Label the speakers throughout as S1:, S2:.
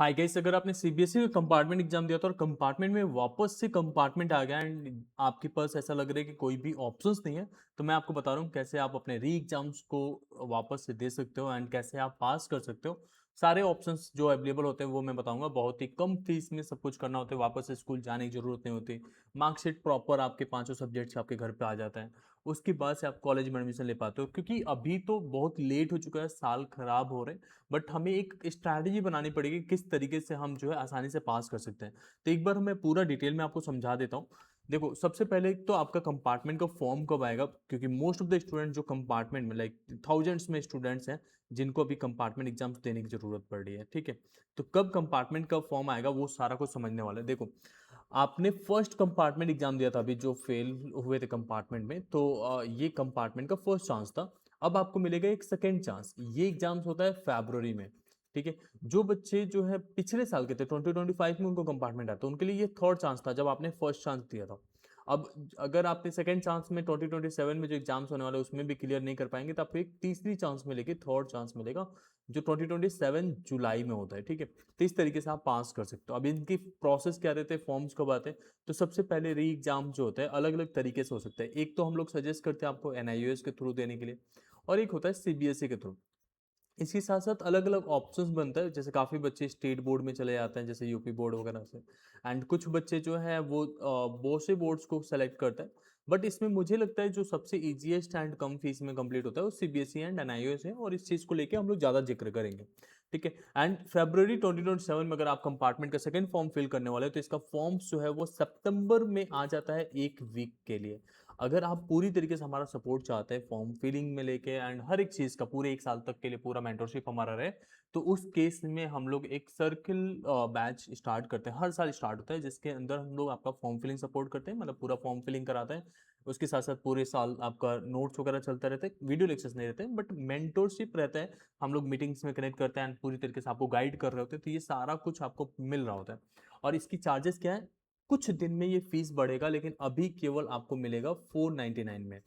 S1: Hi guys, अगर आपने CBSE का कंपार्टमेंट एग्जाम दिया था और कंपार्टमेंट में वापस से कंपार्टमेंट आ गया एंड आपके पास ऐसा लग रहा है कि कोई भी ऑप्शंस नहीं है, तो मैं आपको बता रहा हूँ कैसे आप अपने री एग्जाम्स को वापस से दे सकते हो एंड कैसे आप पास कर सकते हो। सारे ऑप्शंस जो अवेलेबल होते हैं वो मैं बताऊंगा। बहुत ही कम फीस में सब कुछ करना होता है, वापस से स्कूल जाने की जरूरत नहीं होती। मार्कशीट प्रॉपर आपके पांचों सब्जेक्ट्स आपके घर पे आ जाता है। उसके बाद से आप कॉलेज में एडमिशन ले पाते हो, क्योंकि अभी तो बहुत लेट हो चुका है, साल खराब हो रहे हैं। बट हमें एक स्ट्रैटेजी बनानी पड़ेगी किस तरीके से हम जो है आसानी से पास कर सकते हैं। तो एक बार मैं पूरा डिटेल में आपको समझा देता हूँ। देखो, सबसे पहले तो आपका कंपार्टमेंट का फॉर्म कब आएगा, क्योंकि मोस्ट ऑफ द स्टूडेंट जो कंपार्टमेंट में लाइक थाउजेंड्स में स्टूडेंट्स हैं जिनको अभी कंपार्टमेंट एग्जाम्स देने की जरूरत पड़ रही है। ठीक है, तो कब कंपार्टमेंट का फॉर्म आएगा वो सारा कुछ समझने वाला है। देखो, आपने फर्स्ट कंपार्टमेंट एग्जाम दिया था अभी, जो फेल हुए थे कंपार्टमेंट में, तो ये कंपार्टमेंट का फर्स्ट चांस था। अब आपको मिलेगा एक सेकेंड चांस। ये एग्जाम्स होता है फरवरी में। ठीक है, जो बच्चे जो है पिछले साल के थे 2025 में उनको कंपार्टमेंट आता, उनके लिए ये थर्ड चांस था जब आपने फर्स्ट चांस दिया था। अब अगर आपने सेकंड चांस में 2027 में जो एग्जाम्स होने वाले हैं उसमें भी क्लियर नहीं कर पाएंगे, तो आपको एक तीसरी चांस मिलेगी, थर्ड चांस मिलेगा, जो 2027 जुलाई में होता है। ठीक है, तो इस तरीके से आप पास कर सकते हो। अब इनकी प्रोसेस क्या रहते हैं, फॉर्म्स कब आते हैं, तो सबसे पहले री एग्जाम जो होता है अलग अलग तरीके से हो सकता है। एक तो हम लोग सजेस्ट करते हैं आपको एनआईओएस के थ्रू देने के लिए, और एक होता है सीबीएसई के थ्रू। इसके साथ साथ अलग अलग ऑप्शंस बनता है, जैसे काफ़ी बच्चे स्टेट बोर्ड में चले जाते हैं, जैसे यूपी बोर्ड वगैरह से। एंड कुछ बच्चे जो है वो बहुत से बोर्ड्स को सेलेक्ट करता है। बट इसमें मुझे लगता है जो सबसे इजीएस्ट एंड कम फीस में कंप्लीट होता है वो सीबीएसई एंड एनआईओएस है, और इस चीज़ को लेके हम लोग ज़्यादा जिक्र करेंगे। ठीक है, एंड फरवरी 2027 में अगर आप कंपार्टमेंट का सेकंड फॉर्म फिल करने वाले हो, तो इसका फॉर्म्स जो है वो सितंबर में आ जाता है, एक वीक के लिए। अगर आप पूरी तरीके से हमारा सपोर्ट चाहते हैं फॉर्म फिलिंग में लेके एंड हर एक चीज़ का पूरे एक साल तक के लिए पूरा मेंटरशिप हमारा रहे, तो उस केस में हम लोग एक सर्किल बैच स्टार्ट करते हैं, हर साल स्टार्ट होता है, जिसके अंदर हम लोग आपका फॉर्म फिलिंग सपोर्ट करते हैं, मतलब पूरा फॉर्म फिलिंग कराते हैं। उसके साथ साथ पूरे साल आपका नोट्स वगैरह चलता रहता है, वीडियो लेक्चर्स नहीं रहते हैं बट मेंटोरशिप रहता है। हम लोग मीटिंग्स में कनेक्ट करते हैं एंड पूरी तरीके से आपको गाइड कर रहे होते हैं, तो ये सारा कुछ आपको मिल रहा होता है। और इसकी चार्जेस क्या है, कुछ दिन में ये फीस बढ़ेगा, लेकिन अभी केवल आपको मिलेगा 499 में।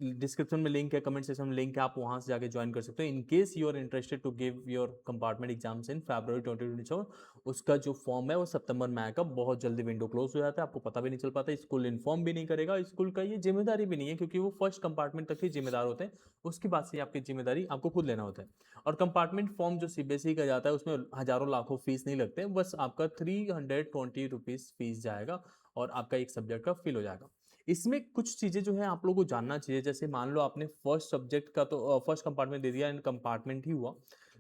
S1: डिस्क्रिप्शन में लिंक है, कमेंट सेक्शन में लिंक है, आप वहां से जाके ज्वाइन कर सकते हो। In case you are interested to give your compartment exams in February 2027, उसका जो फॉर्म है वो सितंबर में आएगा। बहुत जल्दी विंडो क्लोज हो जाता है, आपको पता भी नहीं चल पाता, स्कूल इन्फॉर्म भी नहीं करेगा, स्कूल का ये जिम्मेदारी भी नहीं है, क्योंकि वो फर्स्ट कंपार्टमेंट तक ही जिम्मेदार होते हैं। उसके बाद से आपकी जिम्मेदारी आपको खुद लेना होता है। और कंपार्टमेंट फॉर्म जो सीबीएसई का जाता है उसमें हजारों लाखों फीस नहीं लगते, बस आपका 320 रुपीज फीस जाएगा और आपका एक सब्जेक्ट का फिल हो जाएगा। इसमें कुछ चीजें जो है आप लोगों को जानना चाहिए, जैसे मान लो आपने फर्स्ट सब्जेक्ट का तो फर्स्ट कंपार्टमेंट दे दिया एंड कंपार्टमेंट ही हुआ,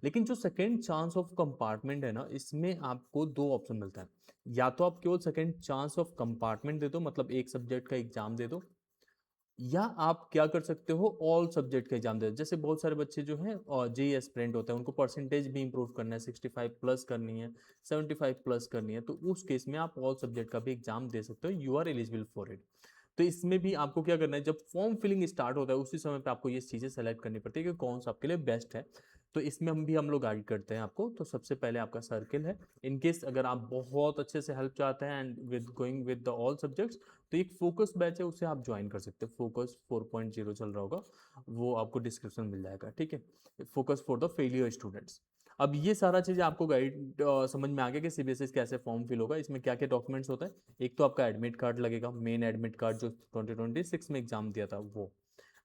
S1: लेकिन जो सेकंड चांस ऑफ कंपार्टमेंट है ना, इसमें आपको दो ऑप्शन मिलता है। या तो आप केवल सेकंड चांस ऑफ कंपार्टमेंट दे दो, मतलब एक सब्जेक्ट का एग्जाम दे दो, या आप क्या कर सकते हो, ऑल सब्जेक्ट का एग्जाम दे दो। जैसे बहुत सारे बच्चे जो हैं और जेई एस्पिरेंट होते हैं, उनको परसेंटेज भी इंप्रूव करना है, 65 प्लस करनी है, 75 प्लस करनी है, तो उस केस में आप ऑल सब्जेक्ट का भी एग्जाम दे सकते हो, you are eligible for it. तो इसमें भी आपको क्या करना है, जब फॉर्म फिलिंग स्टार्ट होता है उसी समय पे आपको ये चीज़ें सेलेक्ट करनी पड़ती है कि कौन सा आपके लिए बेस्ट है। तो इसमें हम लोग गाइड करते हैं आपको। तो सबसे पहले आपका सर्किल है। इन केस अगर आप बहुत अच्छे से हेल्प चाहते हैं and with going with the all subjects, तो एक फोकस बैच है, उसे आप ज्वाइन कर सकते हैं। फोकस 4.0 चल रहा होगा, वो आपको डिस्क्रिप्शन में मिल जाएगा। ठीक है, focus for the failure students. अब ये सारा चीज़ आपको गाइड समझ में आ गया कि सीबीएसई कैसे फॉर्म फिल होगा, इसमें क्या क्या डॉक्यूमेंट्स होता है। एक तो आपका एडमिट कार्ड लगेगा, मेन एडमिट कार्ड जो 2026 में एग्जाम दिया था वो।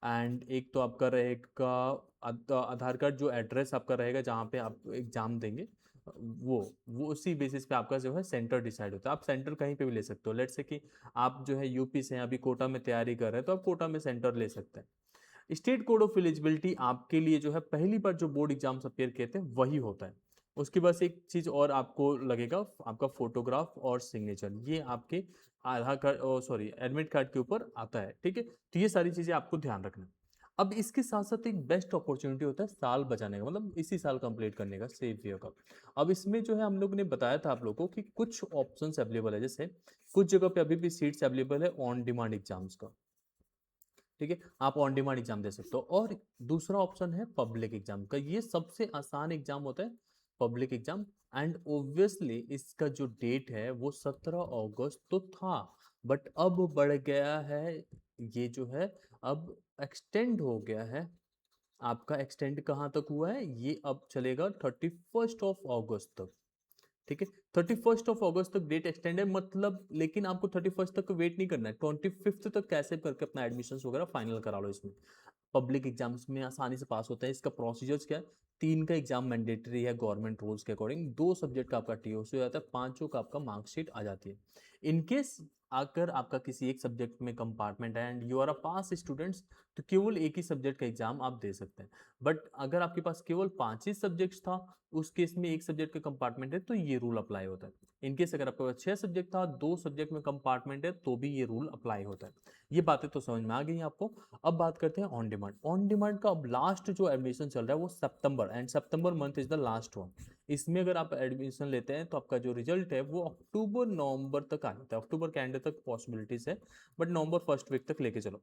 S1: एंड एक तो आपका रहेगा आधार कार्ड, जो एड्रेस आपका रहेगा जहाँ पे आप एग्जाम देंगे, वो उसी बेसिस पे आपका जो है सेंटर डिसाइड होता है। आप सेंटर कहीं पे भी ले सकते हो, लेट्स से कि आप जो है यूपी से अभी कोटा में तैयारी कर रहे हैं, तो आप कोटा में सेंटर ले सकते हैं। स्टेट कोड ऑफ एलिजिबिलिटी आपके लिए जो है पहली बार जो बोर्ड एग्जाम्स अपेयर किए थे वही होता है। उसके बाद एक चीज और आपको लगेगा, आपका फोटोग्राफ और सिग्नेचर, ये आपके आधार कार्ड, सॉरी, एडमिट कार्ड के ऊपर आता है। ठीक है, तो ये सारी चीजें आपको ध्यान रखना है। अब इसके साथ साथ एक बेस्ट अपॉर्चुनिटी होता है साल बचाने का, मतलब इसी साल कंप्लीट करने का, सेफ ईयर का। अब इसमें जो है हम लोग ने बताया था आप लोगों को कि कुछ ऑप्शंस अवेलेबल है, जैसे कुछ जगह पे अभी भी सीट्स अवेलेबल है ऑन डिमांड एग्जाम्स का। ठीक है, आप ऑन डिमांड एग्जाम दे सकते हो। और दूसरा ऑप्शन है पब्लिक एग्जाम का, ये सबसे आसान एग्जाम होता है, पब्लिक एग्जाम। एंड ऑब्वियसली इसका जो डेट है वो 17 अगस्त तो था, बट अब बढ़ गया है, ये जो है अब एक्सटेंड हो गया है। आपका एक्सटेंड कहाँ तक हुआ है, ये अब चलेगा 31 अगस्त तक। ठीक है। 31 अगस्त तक डेट एक्सटेंड है, मतलब लेकिन आपको 31 तक वेट नहीं करना है, 25 तक कैसे करके अपना एडमिशन वगैरह फाइनल करा लो। इसमें पब्लिक एग्जाम्स में आसानी से पास होता है। इसका प्रोसीजर्स क्या है, 3 का एग्जाम मैंडेटरी है गवर्नमेंट रूल्स के अकॉर्डिंग, 2 सब्जेक्ट का आपका टीओसी हो जाता है, 5 का आपका मार्कशीट आ जाती है। इनकेस अगर आपका किसी एक सब्जेक्ट में कंपार्टमेंट है and you are a pass students, तो केवल एक ही सब्जेक्ट का एग्जाम आप दे सकते हैं। बट अगर आपके पास केवल 5 ही सब्जेक्ट्स था, उस केस में एक सब्जेक्ट का कंपार्टमेंट है, तो ये रूल अप्लाई होता है। इनकेस अगर आपके पास 6 सब्जेक्ट था, 2 सब्जेक्ट में कंपार्टमेंट है, तो भी ये रूल अप्लाई होता है। ये बातें तो समझ में आ गई आपको। अब बात करते हैं ऑन डिमांड। ऑन डिमांड का अब लास्ट जो एडमिशन चल रहा है वो सितंबर, and September month is the last one. इसमें अगर आप एडमिशन लेते हैं तो आपका जो रिजल्ट है वो अक्टूबर नवंबर तक आ जाता है। अक्टूबर के एंड तक पॉसिबिलिटीज है, बट नवंबर फर्स्ट वीक तक लेके चलो।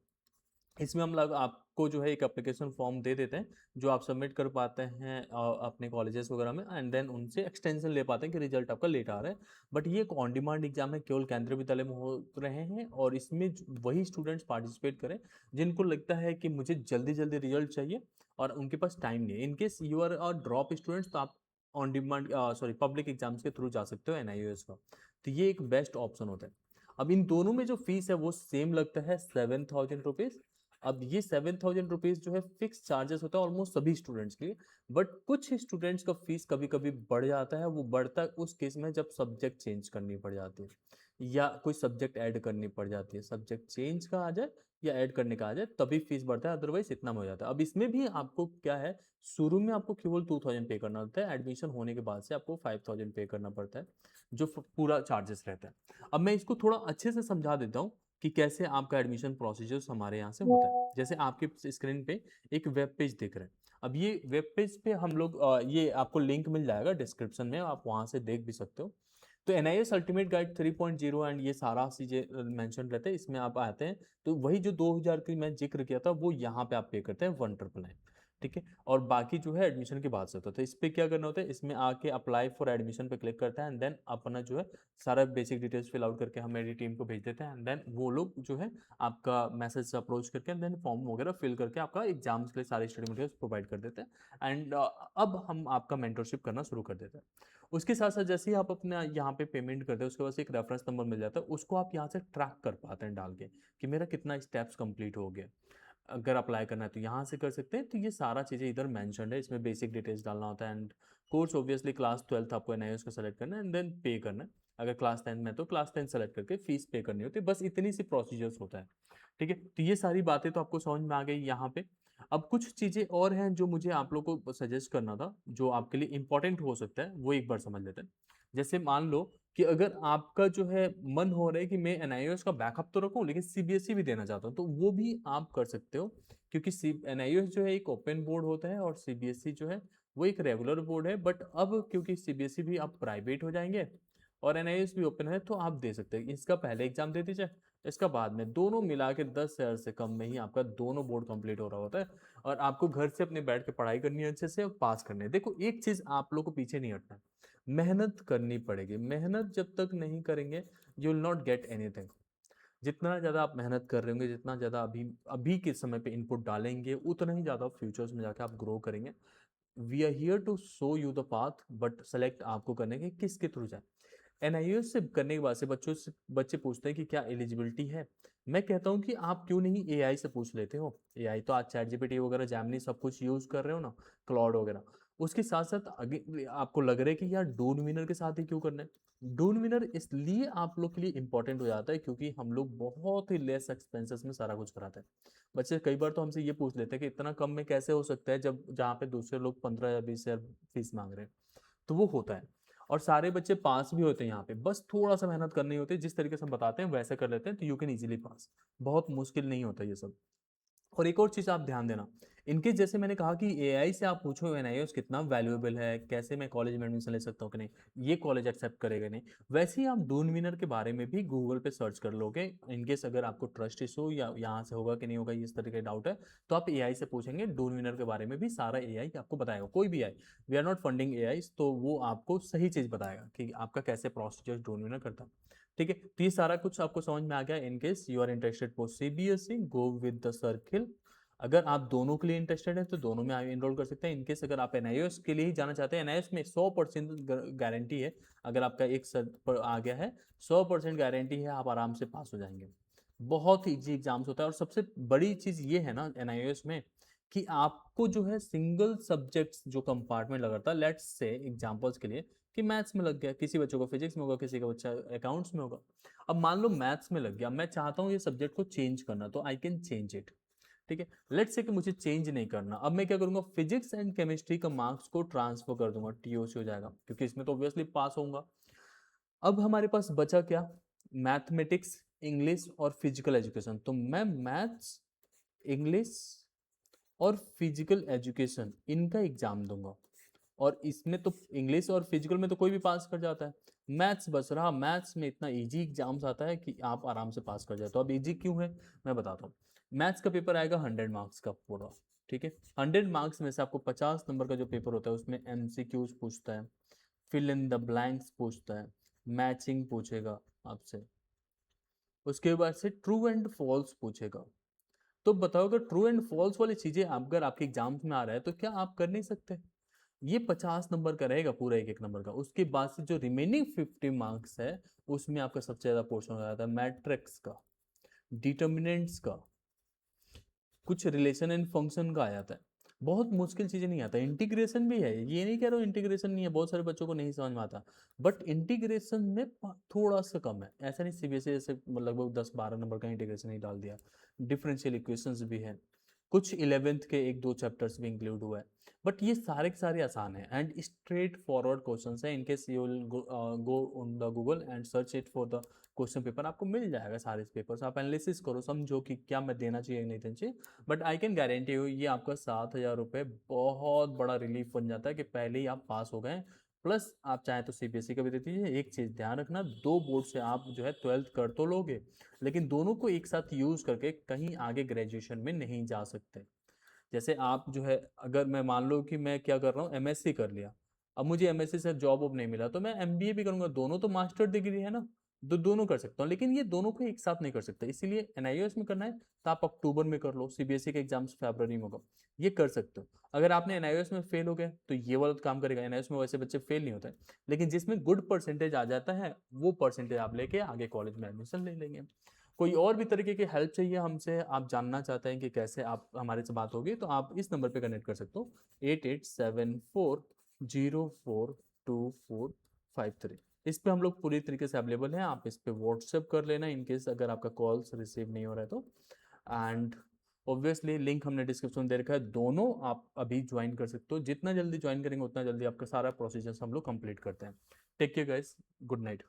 S1: इसमें हम लोग आपको जो है एक एप्लीकेशन फॉर्म दे देते हैं, जो आप सबमिट कर पाते हैं अपने कॉलेजेस वगैरह में, एंड देन उनसे एक्सटेंशन ले पाते हैं कि रिजल्ट आपका लेट आ रहा है। बट ये एक ऑन डिमांड एग्जाम है, केवल केंद्रीय विद्यालय में हो रहे हैं, और इसमें वही स्टूडेंट्स पार्टिसिपेट करें जिनको लगता है कि मुझे जल्दी जल्दी रिजल्ट चाहिए और उनके पास टाइम नहीं है। In case you are a drop students, तो आप on demand sorry public exams के थ्रू जा सकते हो एनआईओएस का, तो ये एक बेस्ट ऑप्शन होता है। अब इन दोनों में जो फीस है वो सेम लगता है, 7,000 रुपीज। अब ये 7,000 रुपीज जो है फिक्स चार्जेस होता है ऑलमोस्ट सभी स्टूडेंट्स के लिए। बट कुछ स्टूडेंट्स का फीस कभी कभी बढ़ जाता है, वो बढ़ता है उस केस में जब सब्जेक्ट चेंज करनी पड़ जाती है, या कोई सब्जेक्ट ऐड करनी पड़ जाती है। सब्जेक्ट चेंज का आ जाए या ऐड करने का आ जाए तभी फीस बढ़ता है, अदरवाइज इतना में हो जाता है। अब इसमें भी आपको क्या है, शुरू में आपको केवल 2,000 पे करना होता है, एडमिशन होने के बाद से आपको 5,000 पे करना पड़ता है, जो पूरा चार्जेस रहता है। अब मैं इसको थोड़ा अच्छे से समझा देता हूँ कि कैसे आपका एडमिशन प्रोसीजर्स हमारे यहाँ से होता है। जैसे आपके स्क्रीन पे एक वेब पेज दिख रहा है। अब ये वेब पेज पे हम लोग ये आपको लिंक मिल जाएगा डिस्क्रिप्शन में, आप वहाँ से देख भी सकते हो। तो एनआईएस अल्टीमेट गाइड 3.0 एंड ये सारा चीजें मेंशन रहते हैं, इसमें आप आते हैं तो वही जो 2,000 की मैं जिक्र किया था वो यहाँ पे आप पे करते हैं 1,999। ठीक है, और बाकी जो है एडमिशन के बाद से होता है। तो इस पे क्या करना होता है, इसमें आके अप्लाई फॉर एडमिशन पे क्लिक करता है, एंड देन अपना जो है सारा बेसिक डिटेल्स फिल आउट करके हम मेरी टीम को भेज देते हैं, एंड देन वो लोग जो है आपका मैसेज से अप्रोच करके एंड देन फॉर्म वगैरह फिल करके आपका एग्जाम्स के लिए सारे स्टडी मटेरियल्स प्रोवाइड कर देते हैं, एंड अब हम आपका मेंटरशिप करना शुरू कर देते हैं। उसके साथ साथ जैसे ही आप अपना यहाँ पे पेमेंट करते हैं, उसके बाद एक रेफरेंस नंबर मिल जाता है, उसको आप यहाँ से ट्रैक कर पाते हैं डाल के कि मेरा कितना स्टेप्स कंप्लीट हो गया। अगर अप्लाई करना है तो यहाँ से कर सकते हैं। तो ये सारा चीज़ें इधर मेंशन्ड है, इसमें बेसिक डिटेल्स डालना होता है, एंड कोर्स ऑब्वियसली क्लास 12 आपको एनआईएस का सेलेक्ट करना है एंड देन पे करना है। अगर क्लास 10 में तो क्लास 10 सेलेक्ट करके फीस पे करनी होती है, बस इतनी सी प्रोसीजर्स होता है। ठीक है, तो ये सारी बातें तो आपको समझ में आ गई यहाँ पे। अब कुछ चीज़ें और हैं जो मुझे आप लोगों को सजेस्ट करना था, जो आपके लिए इंपॉर्टेंट हो सकता है, वो एक बार समझ लेते हैं। जैसे मान लो कि अगर आपका जो है मन हो रहा है कि मैं एनआईओएस का बैकअप तो रखूं लेकिन सीबीएसई भी देना चाहता हूं, तो वो भी आप कर सकते हो, क्योंकि एनआईओएस जो है एक ओपन बोर्ड होता है और सीबीएसई जो है वो एक रेगुलर बोर्ड है। बट अब क्योंकि सीबीएसई भी आप प्राइवेट हो जाएंगे और एनआईओएस भी ओपन है, तो आप दे सकते हैं। इसका पहले एग्जाम दे दीजिए, इसका बाद में, दोनों मिला के 10,000 से कम में ही आपका दोनों बोर्ड कंप्लीट हो रहा होता है, और आपको घर से अपने बैठ के पढ़ाई करनी है अच्छे से और पास करने है। देखो एक चीज आप लोग को पीछे नहीं हटना है, मेहनत करनी पड़ेगी। मेहनत जब तक नहीं करेंगे you will not get anything. जितना ज़्यादा आप मेहनत कर रहे होंगे, जितना ज़्यादा अभी अभी के समय पे इनपुट डालेंगे, उतना ही ज़्यादा फ्यूचर्स में जाके आप ग्रो करेंगे। We are here to show you the path, but select आपको करने के किसके थ्रू जाए। एनआईओएस से करने के बाद से बच्चे पूछते हैं कि क्या एलिजिबिलिटी है। मैं कहता हूं कि आप क्यों नहीं एआई से पूछ लेते हो। एआई तो आज चैट जीपीटी वगैरह, जैमिनी सब कुछ यूज कर रहे हो ना, क्लाउड वगैरह। उसके साथ साथ आगे आपको लग रहा है कि यार डून विनर के साथ ही क्यों करना है। डून विनर इसलिए आप लोग के लिए इंपॉर्टेंट हो जाता है क्योंकि हम लोग बहुत ही लेस एक्सपेंसेस में सारा कुछ कराते हैं। बच्चे कई बार तो हमसे ये पूछ लेते हैं कि इतना कम में कैसे हो सकता है, जब जहाँ पे दूसरे लोग 15 या 20,000 फीस मांग रहे हैं। तो वो होता है, और सारे बच्चे पास भी होते हैं यहाँ पे, बस थोड़ा सा मेहनत करनी होती है। जिस तरीके से हम बताते हैं वैसे कर लेते हैं तो यू कैन इजीली पास। बहुत मुश्किल नहीं होता ये सब। और एक और चीज आप ध्यान देना, इनके जैसे मैंने कहा कि एआई से आप पूछो एनआईओएस कितना वैल्यूएबल है, कैसे मैं कॉलेज में एडमिशन ले सकता हूँ कि नहीं, ये कॉलेज एक्सेप्ट करेगा नहीं, वैसे ही आप डून विनर के बारे में भी गूगल पे सर्च कर लोगे। इनकेस अगर आपको ट्रस्ट इशू या यहाँ से होगा कि नहीं होगा इस तरह का डाउट है, तो आप एआई से पूछेंगे, डून विनर के बारे में भी सारा एआई आपको बताएगा। कोई भी I, we are not funding AI, तो वो आपको सही चीज बताएगा कि आपका कैसे प्रोसीजर डून विनर करता है। ठीक है, तो ये सारा कुछ आपको समझ में आ गया। In case you are interested for CBSE, go with the circle अगर आप दोनों के लिए इंटरेस्टेड है तो दोनों में आप इनरोल कर सकते हैं। इनकेस अगर आप एनआईओएस के लिए ही जाना चाहते हैं, एनआईओएस में 100% गारंटी है, अगर आपका एक सर पर आ गया है 100% गारंटी है, आप आराम से पास हो जाएंगे। बहुत इजी एग्जाम्स होता है, और सबसे बड़ी चीज ये है ना एनआईओएस में कि आपको जो है सिंगल सब्जेक्ट्स जो कंपार्टमेंट लगा था, लेट्स से एग्जांपल्स के लिए कि मैथ्स में लग गया, किसी बच्चों को फिजिक्स में होगा, किसी का बच्चा अकाउंट्स में होगा। अब मान लो मैथ्स में लग गया, मैं चाहता हूँ ये सब्जेक्ट को चेंज करना, तो आई कैन चेंज इट। ठीक है, लेट्स से कि मुझे चेंज नहीं करना, अब मैं क्या करूंगा, फिजिक्स एंड केमिस्ट्री का मार्क्स को ट्रांसफर कर दूंगा, टीओसी हो जाएगा, क्योंकि इसमें तो ऑब्वियसली पास होऊंगा। अब हमारे पास बचा क्या, मैथमेटिक्स, इंग्लिश और फिजिकल एजुकेशन। तो मैं मैथ्स, इंग्लिश और फिजिकल एजुकेशन इनका एग्जाम दूंगा, और इसमें तो इंग्लिश और फिजिकल में तो कोई भी पास कर जाता है। मैथ्स बच रहा, मैथ्स में इतना इजी एग्जाम्स आता है कि आप आराम से पास कर जाए। तो अब इजी क्यों है मैं बताता हूँ। मैथ्स का पेपर आएगा 100 मार्क्स का पूरा। ठीक है, 100 मार्क्स में से आपको 50 नंबर का जो पेपर होता है उसमें एमसीक्यूज पूछता है, फिल इन द ब्लैंक्स पूछता है, मैचिंग पूछेगा आपसे, उसके बाद से ट्रू एंड फॉल्स पूछेगा। तो बताओ, अगर ट्रू एंड फॉल्स वाली चीजें अगर आपके एग्जाम्स में आ रहा है तो क्या आप कर नहीं सकते। ये 50 नंबर का रहेगा पूरा, एक एक नंबर का। उसके बाद से जो रिमेनिंग 50 मार्क्स है उसमें आपका सबसे ज्यादा पोर्शन हो जाता है मैट्रिक्स का, डिटर्मिनेंट्स का, कुछ रिलेशन एंड फंक्शन का आ जाता है। बहुत मुश्किल चीजें नहीं आता, इंटीग्रेशन भी है, ये नहीं कह रहा हूँ इंटीग्रेशन नहीं है, बहुत सारे बच्चों को नहीं समझ में आता, बट इंटीग्रेशन में थोड़ा सा कम है। ऐसा नहीं सीबीएसई जैसे लगभग 10-12 नंबर का इंटीग्रेशन ही डाल दिया। डिफरेंशियल इक्वेशंस भी है, कुछ 11th के एक दो चैप्टर्स भी इंक्लूड हुआ है, बट ये सारे के सारे आसान है एंड स्ट्रेट फॉरवर्ड क्वेश्चन है। In case you will go on the Google and search it for the question paper, आपको मिल जाएगा सारे पेपर्स, आप एनालिसिस करो, समझो कि क्या मैं देना चाहिए नहीं देना चाहिए। But I can guarantee you ये आपका 7,000 रुपये बहुत बड़ा रिलीफ बन जाता है कि पहले ही आप पास हो गए। प्लस आप चाहे तो सीबीएसई का भी दे दीजिए। एक चीज ध्यान रखना, दो बोर्ड से आप जो है 12th कर तो लोगे, लेकिन दोनों को एक साथ यूज करके कहीं आगे ग्रेजुएशन में नहीं जा सकते। जैसे आप जो है, अगर मैं मान लो कि मैं क्या कर रहा हूँ, एमएससी कर लिया, अब मुझे एमएससी से जॉब अब नहीं मिला, तो मैं एमबीए भी करूंगा, दोनों तो मास्टर डिग्री है ना, तो दोनों कर सकता हूँ। लेकिन ये दोनों को एक साथ नहीं कर सकता, इसीलिए एनआईओएस में करना है तो आप अक्टूबर में कर लो, सीबीएसई के एग्जाम्स फरवरी में होगा, ये कर सकते हो। अगर आपने एनआईओएस में फेल हो गए तो ये वाला काम करेगा, एनआईओएस में वैसे बच्चे फेल नहीं होते हैं, लेकिन जिसमें गुड परसेंटेज आ जाता है वो परसेंटेज आप लेके आगे कॉलेज में एडमिशन ले लेंगे। कोई और भी तरीके की हेल्प चाहिए हमसे, आप जानना चाहते हैं कि कैसे आप हमारे से बात होगी, तो आप इस नंबर पे कनेक्ट कर सकते हो, 8874042453। इस पे हम लोग पूरी तरीके से अवेलेबल हैं, आप इस पे व्हाट्सएप कर लेना इनकेस अगर आपका कॉल्स रिसीव नहीं हो रहा है तो। एंड ऑब्वियसली लिंक हमने डिस्क्रिप्शन में दे रखा है, दोनों आप अभी ज्वाइन कर सकते हो, जितना जल्दी ज्वाइन करेंगे उतना जल्दी आपका सारा प्रोसीजर हम लोग कंप्लीट करते हैं। Take care guys, good night.